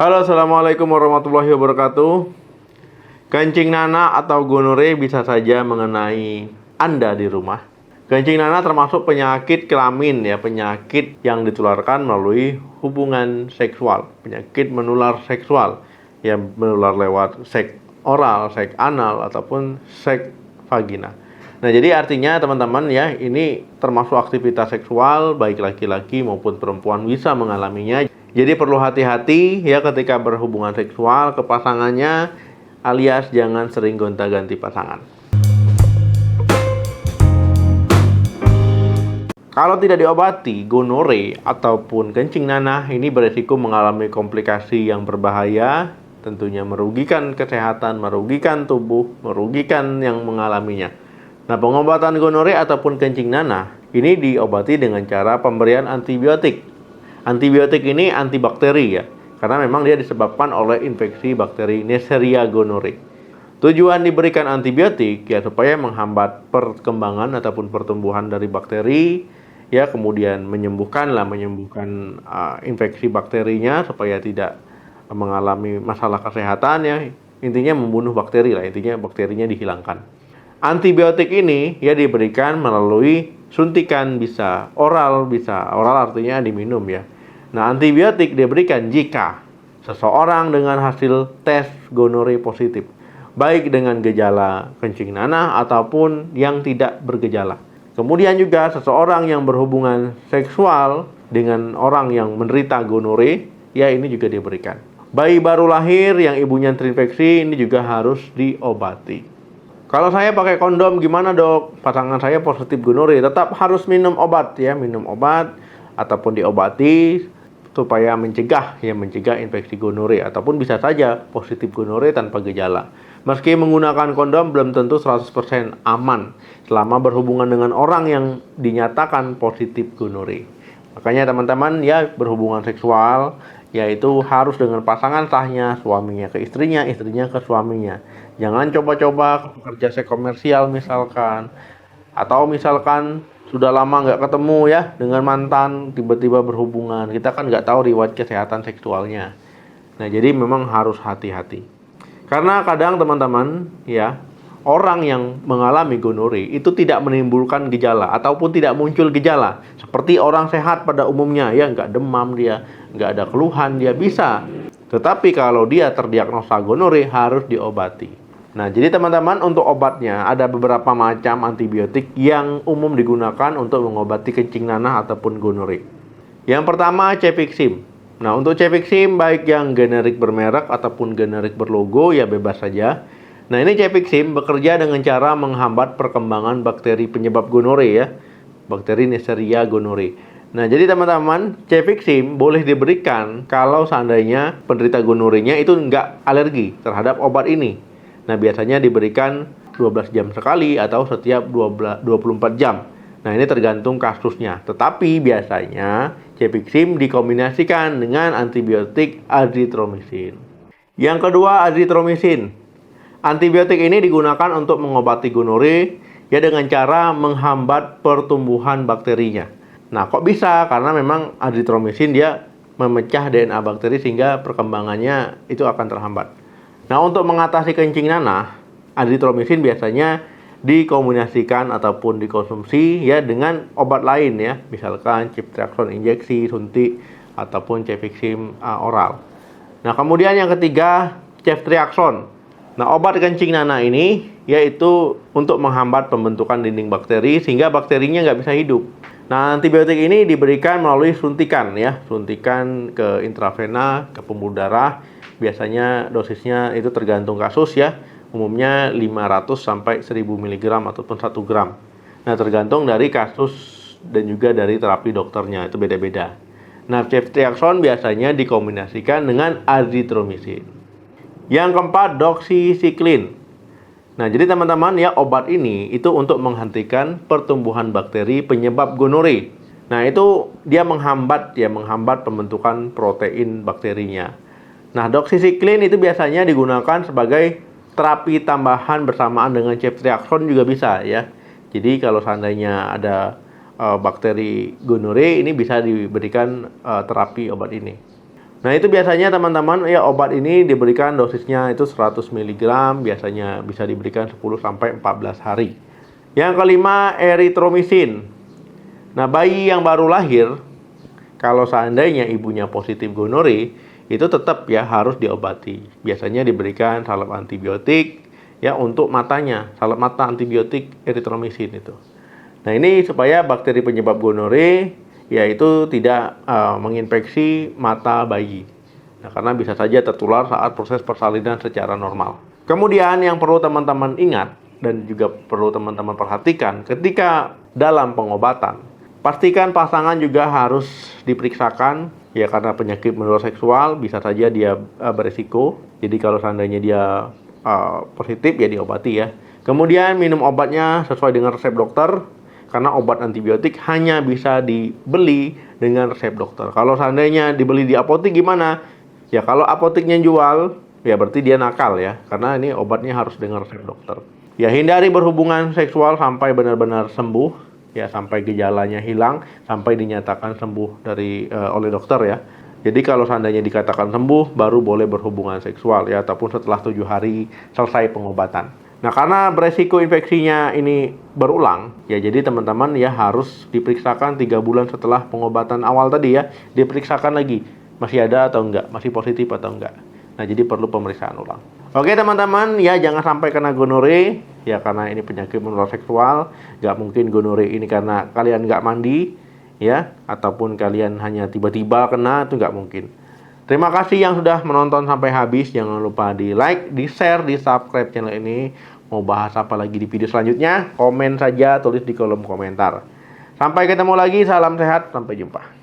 Halo, assalamualaikum warahmatullahi wabarakatuh. Kencing nanah atau gonore bisa saja mengenai Anda di rumah. Kencing nanah termasuk penyakit kelamin ya, penyakit yang ditularkan melalui hubungan seksual, penyakit menular seksual yang menular lewat seks oral, seks anal ataupun seks vagina. Nah, jadi artinya teman-teman ya, ini termasuk aktivitas seksual baik laki-laki maupun perempuan bisa mengalaminya. Jadi perlu hati-hati ya ketika berhubungan seksual ke pasangannya, alias jangan sering gonta-ganti pasangan. Kalau tidak diobati, gonore ataupun kencing nanah ini beresiko mengalami komplikasi yang berbahaya, tentunya merugikan kesehatan, merugikan tubuh, merugikan yang mengalaminya. Nah, pengobatan gonore ataupun kencing nanah ini diobati dengan cara pemberian antibiotik. Antibiotik ini antibakteri ya, karena memang dia disebabkan oleh infeksi bakteri Neisseria gonorrhoeae. Tujuan diberikan antibiotik ya supaya menghambat perkembangan ataupun pertumbuhan dari bakteri ya, kemudian menyembuhkan infeksi bakterinya supaya tidak mengalami masalah kesehatan ya. Intinya membunuh bakteri lah, intinya bakterinya dihilangkan. Antibiotik ini ya diberikan melalui suntikan, bisa oral artinya diminum ya. Nah, antibiotik diberikan jika seseorang dengan hasil tes gonore positif, baik dengan gejala kencing nanah ataupun yang tidak bergejala. Kemudian juga seseorang yang berhubungan seksual dengan orang yang menderita gonore, ya ini juga diberikan. Bayi baru lahir yang ibunya terinfeksi ini juga harus diobati. Kalau saya pakai kondom gimana dok? Pasangan saya positif gonore, tetap harus minum obat ya, minum obat ataupun diobati supaya mencegah infeksi gonore, ataupun bisa saja positif gonore tanpa gejala. Meski menggunakan kondom belum tentu 100% aman selama berhubungan dengan orang yang dinyatakan positif gonore. Makanya teman-teman ya, berhubungan seksual yaitu harus dengan pasangan sahnya, suaminya ke istrinya, istrinya ke suaminya. Jangan coba-coba bekerja seks komersial misalkan, atau misalkan sudah lama nggak ketemu ya dengan mantan, tiba-tiba berhubungan. Kita kan nggak tahu riwayat kesehatan seksualnya. Nah, jadi memang harus hati-hati. Karena kadang teman-teman ya, orang yang mengalami gonore itu tidak menimbulkan gejala ataupun tidak muncul gejala seperti orang sehat pada umumnya ya, nggak demam dia, nggak ada keluhan dia bisa. Tetapi kalau dia terdiagnosa gonore harus diobati. Nah, jadi teman-teman, untuk obatnya ada beberapa macam antibiotik yang umum digunakan untuk mengobati kencing nanah ataupun gonore. Yang pertama, cefixime. Nah, untuk cefixime baik yang generik bermerek ataupun generik berlogo ya bebas saja. Nah, ini cefixime bekerja dengan cara menghambat perkembangan bakteri penyebab gonore ya, bakteri Neisseria gonorrhoeae. Nah, jadi teman-teman, cefixime boleh diberikan kalau seandainya penderita gonorenya itu nggak alergi terhadap obat ini. Nah, biasanya diberikan 12 jam sekali atau setiap 24 jam. Nah, ini tergantung kasusnya. Tetapi biasanya cefixime dikombinasikan dengan antibiotik azithromycin. Yang kedua, azithromycin. Antibiotik ini digunakan untuk mengobati gonore ya dengan cara menghambat pertumbuhan bakterinya. Nah, kok bisa? Karena memang azithromycin dia memecah DNA bakteri sehingga perkembangannya itu akan terhambat. Nah, untuk mengatasi kencing nanah, azithromycin biasanya dikombinasikan ataupun dikonsumsi ya dengan obat lain ya, misalkan ceftriaxone injeksi, suntik ataupun cefixime oral. Nah, kemudian yang ketiga, ceftriaxone. Nah, obat kencing nanah ini yaitu untuk menghambat pembentukan dinding bakteri sehingga bakterinya nggak bisa hidup. Nah, antibiotik ini diberikan melalui suntikan ya, suntikan ke intravena, ke pembuluh darah. Biasanya dosisnya itu tergantung kasus ya, umumnya 500 sampai 1000 mg ataupun 1 gram. Nah, tergantung dari kasus dan juga dari terapi dokternya, itu beda-beda. Nah, ceftriaxone biasanya dikombinasikan dengan azithromycin. Yang keempat, doxycycline. Nah, jadi teman-teman ya, obat ini itu untuk menghentikan pertumbuhan bakteri penyebab gonore. Nah, itu dia menghambat pembentukan protein bakterinya. Nah, doxycycline itu biasanya digunakan sebagai terapi tambahan bersamaan dengan ceftriaxone juga bisa ya. Jadi kalau seandainya ada bakteri gonore, ini bisa diberikan terapi obat ini. Nah, itu biasanya teman-teman ya obat ini diberikan dosisnya itu 100 mg, biasanya bisa diberikan 10 sampai 14 hari. Yang kelima, eritromisin. Nah, bayi yang baru lahir kalau seandainya ibunya positif gonore, itu tetap ya harus diobati. Biasanya diberikan salep antibiotik ya untuk matanya, salep mata antibiotik eritromisin itu. Nah, ini supaya bakteri penyebab gonore yaitu tidak menginfeksi mata bayi. Nah, karena bisa saja tertular saat proses persalinan secara normal. Kemudian yang perlu teman-teman ingat dan juga perlu teman-teman perhatikan ketika dalam pengobatan, pastikan pasangan juga harus diperiksakan ya, karena penyakit menular seksual bisa saja dia beresiko. Jadi kalau seandainya dia positif ya diobati ya. Kemudian minum obatnya sesuai dengan resep dokter, karena obat antibiotik hanya bisa dibeli dengan resep dokter. Kalau seandainya dibeli di apotek gimana? Ya kalau apoteknya jual, ya berarti dia nakal ya, karena ini obatnya harus dengan resep dokter. Ya hindari berhubungan seksual sampai benar-benar sembuh, ya sampai gejalanya hilang, sampai dinyatakan sembuh oleh dokter ya. Jadi kalau seandainya dikatakan sembuh, baru boleh berhubungan seksual ya, ataupun setelah 7 hari selesai pengobatan. Nah, karena beresiko infeksinya ini berulang, ya jadi teman-teman ya harus diperiksakan 3 bulan setelah pengobatan awal tadi ya, diperiksakan lagi, masih ada atau enggak, masih positif atau enggak. Nah, jadi perlu pemeriksaan ulang. Oke teman-teman, ya jangan sampai kena gonore, ya karena ini penyakit menular seksual. Gak mungkin gonore ini karena kalian gak mandi, ya, ataupun kalian hanya tiba-tiba kena, itu gak mungkin. Terima kasih yang sudah menonton sampai habis. Jangan lupa di like, di share, di subscribe channel ini. Mau bahas apa lagi di video selanjutnya? Komen saja, tulis di kolom komentar. Sampai ketemu lagi, salam sehat, sampai jumpa.